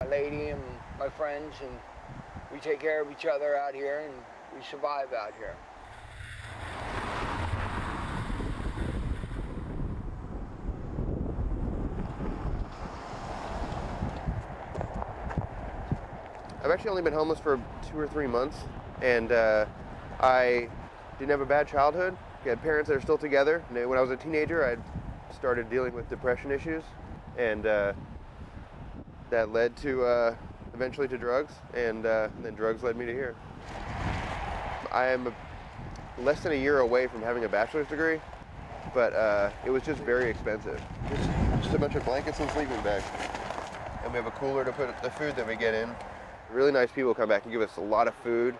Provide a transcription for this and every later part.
My lady and my friends, and we take care of each other out here, and we survive out here. I've actually only been homeless for 2 or 3 months, and I didn't have a bad childhood. I had parents that are still together. When I was a teenager, I started dealing with depression issues, and that led to eventually to drugs, and then drugs led me to here. I am less than a year away from having a bachelor's degree, but it was just very expensive. Just a bunch of blankets and sleeping bags, and we have a cooler to put the food that we get in. Really nice people come back and give us a lot of food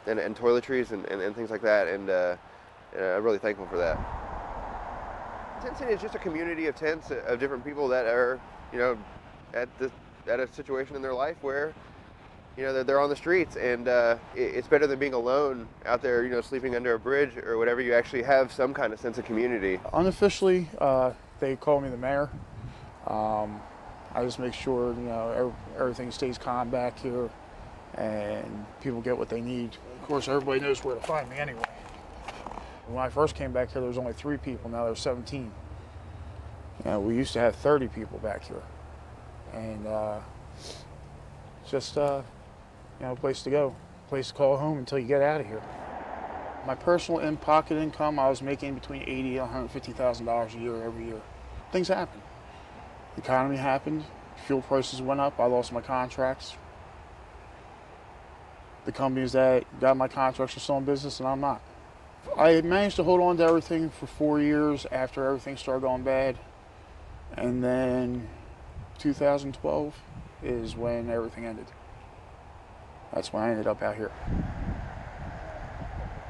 and toiletries and things like that, and I'm really thankful for that. Tent City is just a community of tents of different people that are, at a situation in their life where, they're on the streets, and it's better than being alone out there, sleeping under a bridge or whatever. You actually have some kind of sense of community. Unofficially, they call me the mayor. I just make sure, everything stays calm back here and people get what they need. Of course, everybody knows where to find me anyway. When I first came back here, there was only 3 people. Now there's 17. We used to have 30 people back here. And it's just, a place to go, place to call home until you get out of here. My personal in-pocket income, I was making between $80,000 and $150,000 a year every year. Things happen. The economy happened, fuel prices went up, I lost my contracts. The companies that got my contracts are still in business and I'm not. I managed to hold on to everything for 4 years after everything started going bad. And then 2012 is when everything ended. That's when I ended up out here.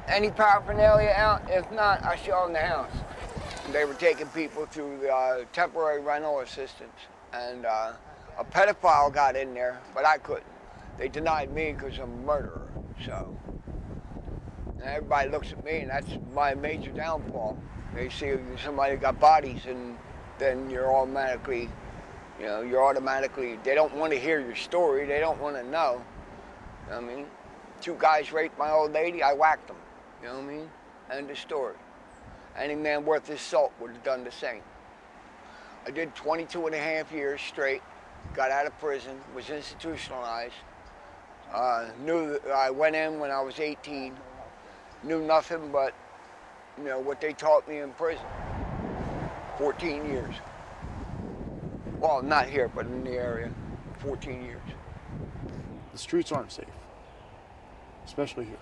Any paraphernalia out? If not, I show them the house. They were taking people through the temporary rental assistance, and a pedophile got in there, but I couldn't. They denied me because I'm a murderer, so. And everybody looks at me, and that's my major downfall. They see somebody got bodies, and then you're automatically, they don't want to hear your story, they don't want to know. You know what I mean? 2 guys raped my old lady, I whacked them. You know what I mean? End of story. Any man worth his salt would have done the same. I did 22 and a half years straight, got out of prison, was institutionalized. Knew that I went in when I was 18, knew nothing but, what they taught me in prison. 14 years. Well, not here, but in the area, 14 years. The streets aren't safe, especially here.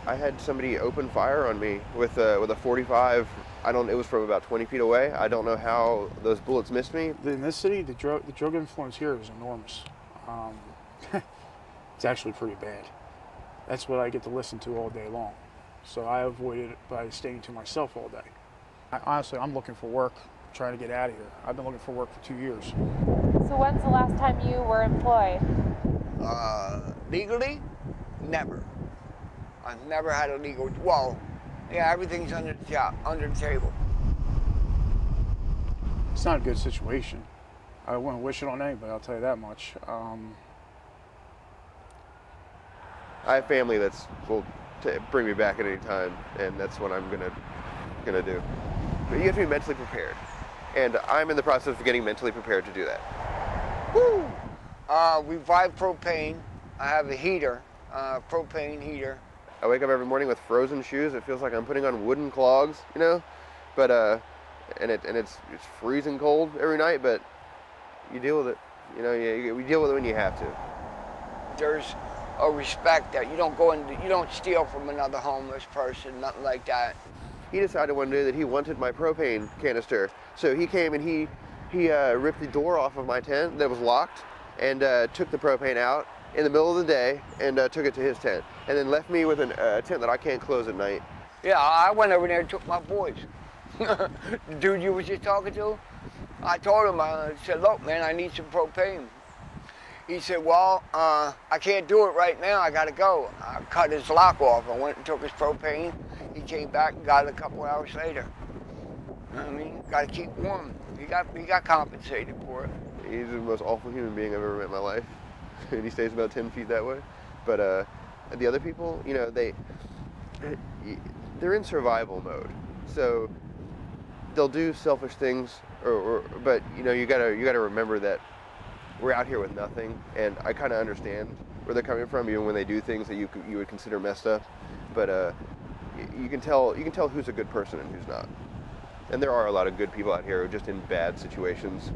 I had somebody open fire on me with a 45. It was from about 20 feet away. I don't know how those bullets missed me. In this city, the drug influence here is enormous. It's actually pretty bad. That's what I get to listen to all day long. So I avoid it by staying to myself all day. Honestly, I'm looking for work, trying to get out of here. I've been looking for work for 2 years. So when's the last time you were employed? Legally? Never. I've never had a legal, everything's under the table. It's not a good situation. I wouldn't wish it on anybody, I'll tell you that much. I have family that's will bring me back at any time, and that's what I'm gonna do. But you have to be mentally prepared, and I'm in the process of getting mentally prepared to do that. Woo! We buy propane. I have a heater, propane heater. I wake up every morning with frozen shoes. It feels like I'm putting on wooden clogs, but and it's freezing cold every night. But you deal with it. We deal with it when you have to. There's a respect that you don't steal from another homeless person, nothing like that. He decided one day that he wanted my propane canister, so he came and he ripped the door off of my tent that was locked and took the propane out in the middle of the day and took it to his tent, and then left me with a tent that I can't close at night. Yeah, I went over there and took my boys. The dude you was just talking to, I told him, I said, look, man, I need some propane. He said, well, I can't do it right now, I gotta go. I cut his lock off. I went and took his propane. He came back and got it a couple hours later. You know what I mean? Gotta keep warm. He got compensated for it. He's the most awful human being I've ever met in my life, and he stays about 10 feet that way. But the other people, you know, they're in survival mode, so they'll do selfish things, but you know, you gotta remember that we're out here with nothing, and I kind of understand where they're coming from, even when they do things that you would consider messed up. But you can tell who's a good person and who's not. And there are a lot of good people out here who are just in bad situations.